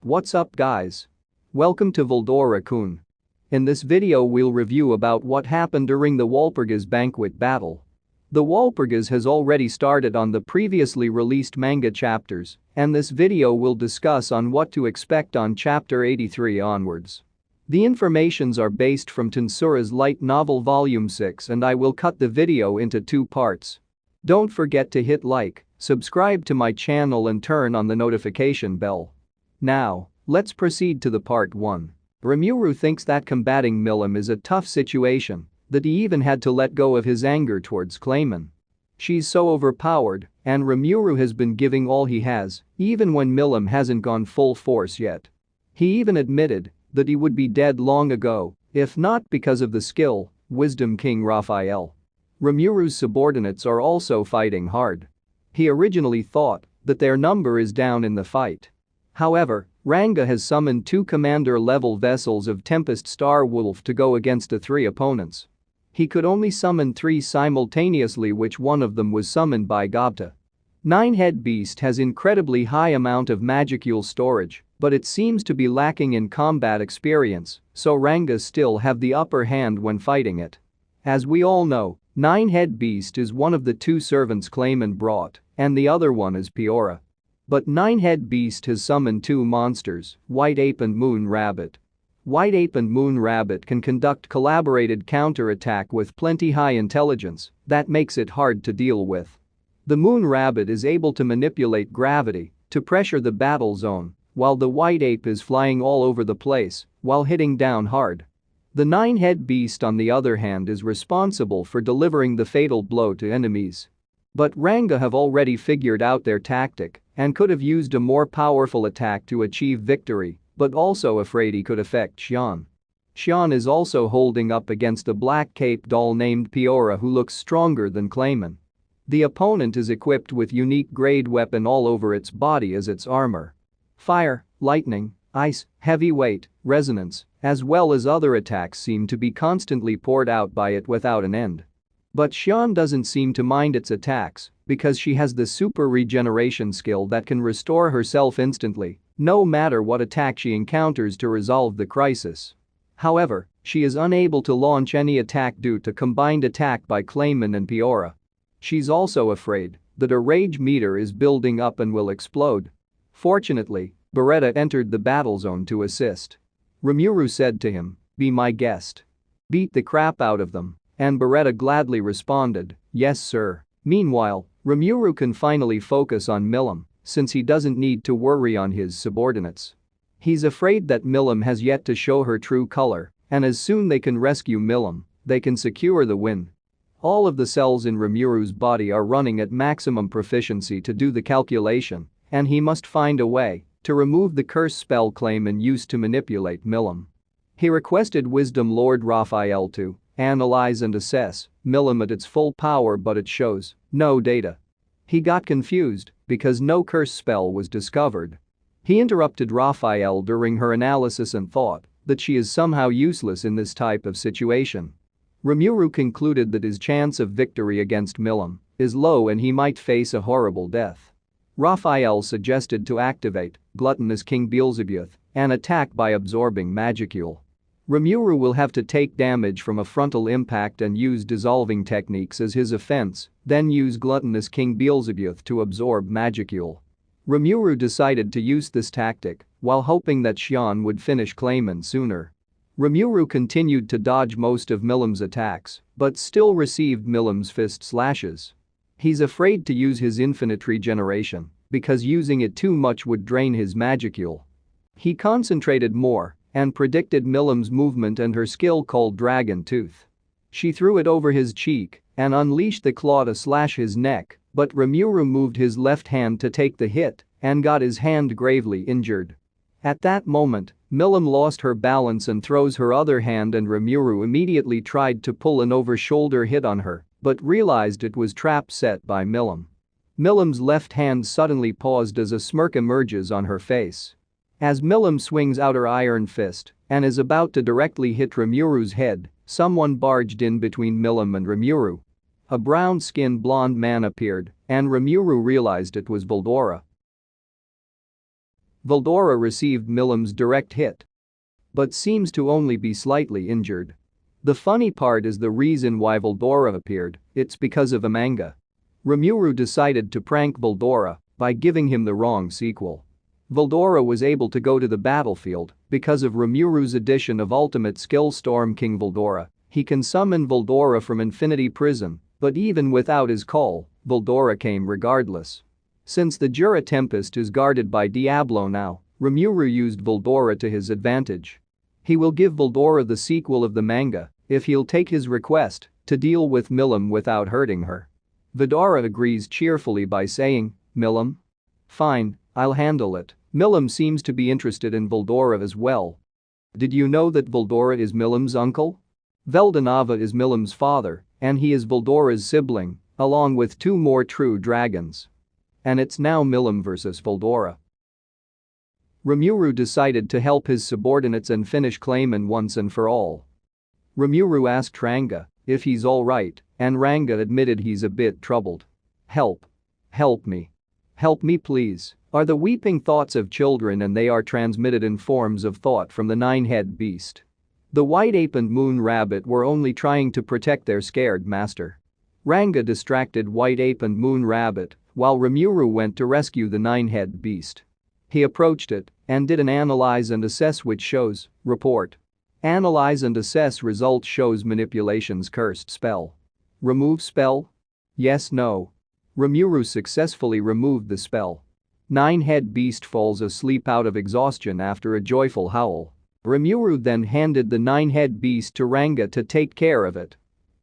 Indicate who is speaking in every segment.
Speaker 1: What's up guys? Welcome to Veldora-kun. In this video we'll review about what happened during the Walpurgis Banquet battle. The Walpurgis has already started on the previously released manga chapters, and this video will discuss on what to expect on chapter 83 onwards. The informations are based from Tensura's light novel volume 6 and I will cut the video into two parts. Don't forget to hit like, subscribe to my channel and turn on the notification bell. Now, let's proceed to the part 1. Rimuru thinks that combating Milim is a tough situation, that he even had to let go of his anger towards Clayman. She's so overpowered, and Rimuru has been giving all he has, even when Milim hasn't gone full force yet. He even admitted that he would be dead long ago, if not because of the skill, Wisdom King Raphael. Rimuru's subordinates are also fighting hard. He originally thought that their number is down in the fight. However, Ranga has summoned 2 commander-level vessels of Tempest Star Wolf to go against the 3 opponents. He could only summon 3 simultaneously, which one of them was summoned by Datta. 9-head beast has incredibly high amount of magicule storage, but it seems to be lacking in combat experience, so Ranga still have the upper hand when fighting it. As we all know, 9-head beast is one of the 2 servants Clayman brought, and the other one is Piora. But 9-head beast has summoned 2 monsters, White Ape and Moon Rabbit. White Ape and Moon Rabbit can conduct collaborated counterattack with plenty high intelligence that makes it hard to deal with. The Moon Rabbit is able to manipulate gravity to pressure the battle zone, while the White Ape is flying all over the place while hitting down hard. The 9-head beast on the other hand is responsible for delivering the fatal blow to enemies. But Ranga have already figured out their tactic and could have used a more powerful attack to achieve victory, but also afraid he could affect Shion. Shion is also holding up against a black cape doll named Piora who looks stronger than Clayman. The opponent is equipped with unique grade weapon all over its body as its armor. Fire, lightning, ice, heavyweight, resonance, as well as other attacks seem to be constantly poured out by it without an end. But Shion doesn't seem to mind its attacks because she has the super regeneration skill that can restore herself instantly, no matter what attack she encounters to resolve the crisis. However, she is unable to launch any attack due to combined attack by Clayman and Piora. She's also afraid that a rage meter is building up and will explode. Fortunately, Beretta entered the battle zone to assist. Rimuru said to him, "Be my guest. Beat the crap out of them." And Beretta gladly responded, "Yes sir." Meanwhile, Rimuru can finally focus on Milim since he doesn't need to worry on his subordinates. He's afraid that Milim has yet to show her true color, and as soon they can rescue Milim, they can secure the win. All of the cells in Rimuru's body are running at maximum proficiency to do the calculation, and he must find a way to remove the curse spell Clayman used to manipulate Milim. He requested Wisdom Lord Raphael to analyze and assess Milim at its full power, but it shows no data. He got confused because no curse spell was discovered. He interrupted Raphael during her analysis and thought that she is somehow useless in this type of situation. Rimuru concluded that his chance of victory against Milim is low and he might face a horrible death. Raphael suggested to activate Gluttonous King Beelzebub and attack by absorbing Magicule. Rimuru will have to take damage from a frontal impact and use dissolving techniques as his offense, then use Gluttonous King Beelzebub to absorb Magicule. Rimuru decided to use this tactic while hoping that Shion would finish Clayman sooner. Rimuru continued to dodge most of Milim's attacks, but still received Milim's fist slashes. He's afraid to use his infinite regeneration because using it too much would drain his Magicule. He concentrated more and predicted Milim's movement and her skill called Dragon Tooth. She threw it over his cheek and unleashed the claw to slash his neck, but Rimuru moved his left hand to take the hit and got his hand gravely injured. At that moment, Milim lost her balance and throws her other hand, and Rimuru immediately tried to pull an over-shoulder hit on her, but realized it was trap set by Milim. Milim's left hand suddenly paused as a smirk emerges on her face. As Milim swings out her iron fist and is about to directly hit Rimuru's head, someone barged in between Milim and Rimuru. A brown-skinned blonde man appeared, and Rimuru realized it was Veldora. Veldora received Milim's direct hit, but seems to only be slightly injured. The funny part is the reason why Veldora appeared, it's because of a manga. Rimuru decided to prank Veldora by giving him the wrong sequel. Veldora was able to go to the battlefield because of Rimuru's addition of ultimate skill Storm King Veldora. He can summon Veldora from Infinity Prison, but even without his call, Veldora came regardless. Since the Jura Tempest is guarded by Diablo now, Rimuru used Veldora to his advantage. He will give Veldora the sequel of the manga if he'll take his request to deal with Milim without hurting her. Veldora agrees cheerfully by saying, "Milim? Fine, I'll handle it." Milim seems to be interested in Veldora as well. Did you know that Veldora is Milim's uncle? Veldora is Milim's father, and he is Veldora's sibling, along with 2 more true dragons. And it's now Milim versus Veldora. Rimuru decided to help his subordinates and finish Clayman once and for all. Rimuru asked Ranga if he's alright, and Ranga admitted he's a bit troubled. "Help. Help me. Help me please," are the weeping thoughts of children, and they are transmitted in forms of thought from the 9-head beast. The white ape and moon rabbit were only trying to protect their scared master. Ranga distracted white ape and moon rabbit while Rimuru went to rescue the 9-head beast. He approached it and did an analyze and assess, which shows, report. Analyze and assess results shows manipulation's cursed spell. Remove spell? Yes, no. Rimuru successfully removed the spell. 9-head beast falls asleep out of exhaustion after a joyful howl. Rimuru then handed the 9-head beast to Ranga to take care of it.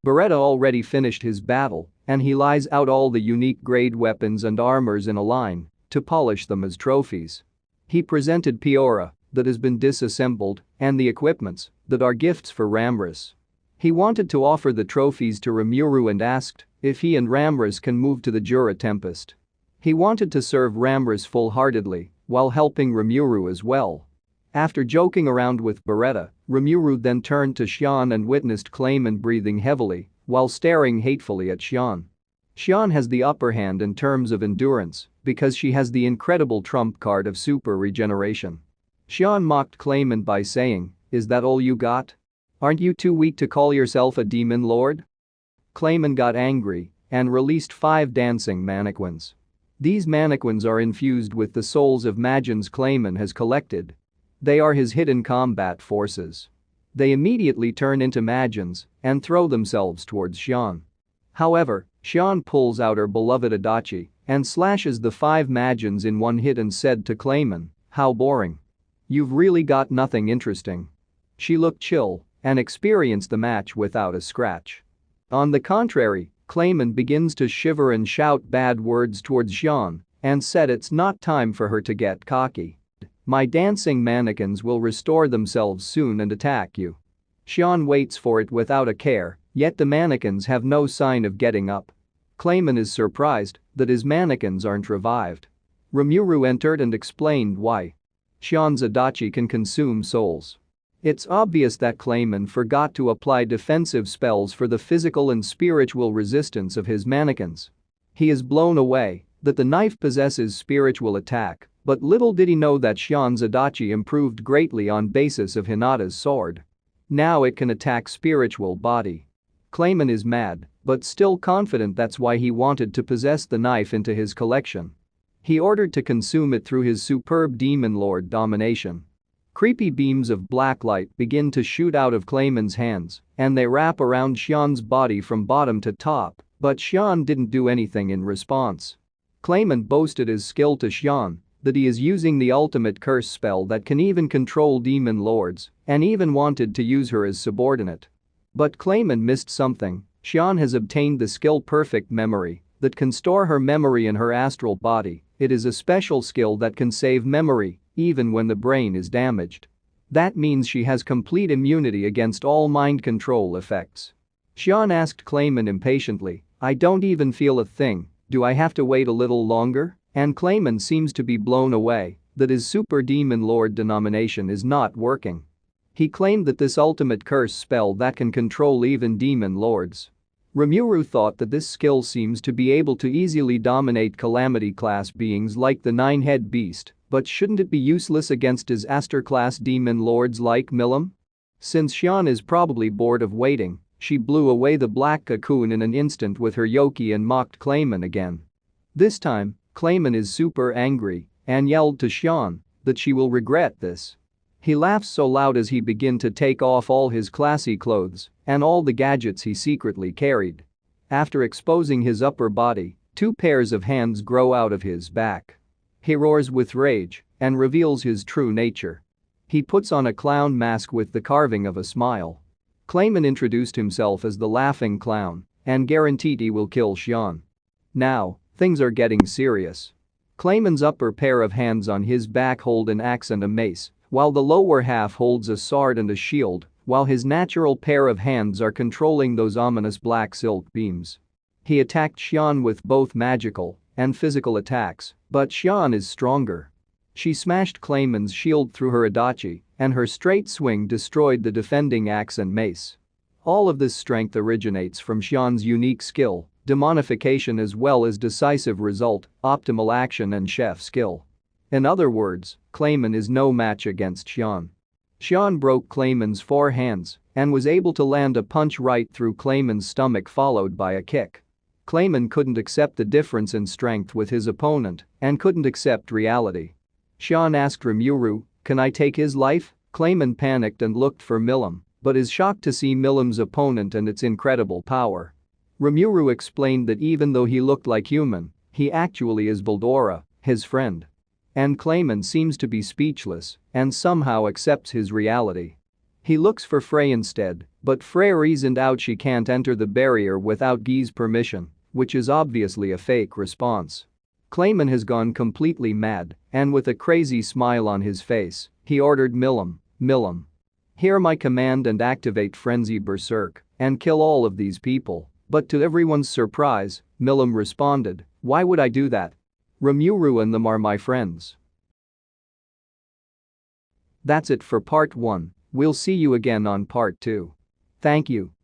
Speaker 1: Beretta already finished his battle, and he lies out all the unique grade weapons and armors in a line to polish them as trophies. He presented Piora, that has been disassembled, and the equipments that are gifts for Ramras. He wanted to offer the trophies to Rimuru and asked if he and Ramras can move to the Jura Tempest. He wanted to serve Ramras full-heartedly while helping Rimuru as well. After joking around with Beretta, Rimuru then turned to Shion and witnessed Clayman breathing heavily while staring hatefully at Shion. Shion has the upper hand in terms of endurance because she has the incredible trump card of super regeneration. Shion mocked Clayman by saying, "Is that all you got? Aren't you too weak to call yourself a demon lord?" Clayman got angry and released 5 dancing mannequins. These mannequins are infused with the souls of Magians Clayman has collected. They are his hidden combat forces. They immediately turn into Magians and throw themselves towards Shion. However, Shion pulls out her beloved Adachi and slashes the 5 Magians in one hit and said to Clayman, "How boring. You've really got nothing interesting." She looked chill and experienced the match without a scratch. On the contrary, Clayman begins to shiver and shout bad words towards Shion and said it's not time for her to get cocky. "My dancing mannequins will restore themselves soon and attack you." Shion waits for it without a care, yet the mannequins have no sign of getting up. Clayman is surprised that his mannequins aren't revived. Rimuru entered and explained why. Shion's Adachi can consume souls. It's obvious that Clayman forgot to apply defensive spells for the physical and spiritual resistance of his mannequins. He is blown away that the knife possesses spiritual attack, but little did he know that Shion's Adachi improved greatly on basis of Hinata's sword. Now it can attack spiritual body. Clayman is mad, but still confident that's why he wanted to possess the knife into his collection. He ordered to consume it through his superb demon lord domination. Creepy beams of black light begin to shoot out of Clayman's hands, and they wrap around Shion's body from bottom to top, but Shion didn't do anything in response. Clayman boasted his skill to Shion, that he is using the ultimate curse spell that can even control demon lords, and even wanted to use her as subordinate. But Clayman missed something. Shion has obtained the skill Perfect Memory that can store her memory in her astral body. It is a special skill that can save memory even when the brain is damaged. That means she has complete immunity against all mind control effects. Shion asked Clayman impatiently, "I don't even feel a thing, do I have to wait a little longer?" And Clayman seems to be blown away that his Super Demon Lord denomination is not working. He claimed that this ultimate curse spell that can control even demon lords. Rimuru thought that this skill seems to be able to easily dominate calamity class beings like the 9-head beast But shouldn't it be useless against his Aster class demon lords like Milim? Since Shion is probably bored of waiting, she blew away the black cocoon in an instant with her yoki and mocked Clayman again. This time, Clayman is super angry and yelled to Shion that she will regret this. He laughs so loud as he begins to take off all his classy clothes and all the gadgets he secretly carried. After exposing his upper body, 2 pairs of hands grow out of his back. He roars with rage and reveals his true nature. He puts on a clown mask with the carving of a smile. Clayman introduced himself as the laughing clown and guaranteed he will kill Shion. Now, things are getting serious. Clayman's upper pair of hands on his back hold an axe and a mace, while the lower half holds a sword and a shield, while his natural pair of hands are controlling those ominous black silk beams. He attacked Shion with both magical and physical attacks, but Shion is stronger. She smashed Clayman's shield through her adachi, and her straight swing destroyed the defending axe and mace. All of this strength originates from Shion's unique skill, demonification as well as decisive result, optimal action and chef skill. In other words, Clayman is no match against Shion. Shion broke Clayman's 4 hands and was able to land a punch right through Clayman's stomach followed by a kick. Clayman couldn't accept the difference in strength with his opponent and couldn't accept reality. Shion asked Rimuru, "Can I take his life?" Clayman panicked and looked for Milim, but is shocked to see Milim's opponent and its incredible power. Rimuru explained that even though he looked like human, he actually is Veldora, his friend. And Clayman seems to be speechless and somehow accepts his reality. He looks for Frey instead, but Frey reasoned out she can't enter the barrier without Guy's permission, which is obviously a fake response. Clayman has gone completely mad, and with a crazy smile on his face, he ordered Milim, hear my command and activate Frenzy Berserk and kill all of these people. But to everyone's surprise, Milim responded, "Why would I do that? Rimuru and them are my friends." That's it for part 1, we'll see you again on part 2. Thank you.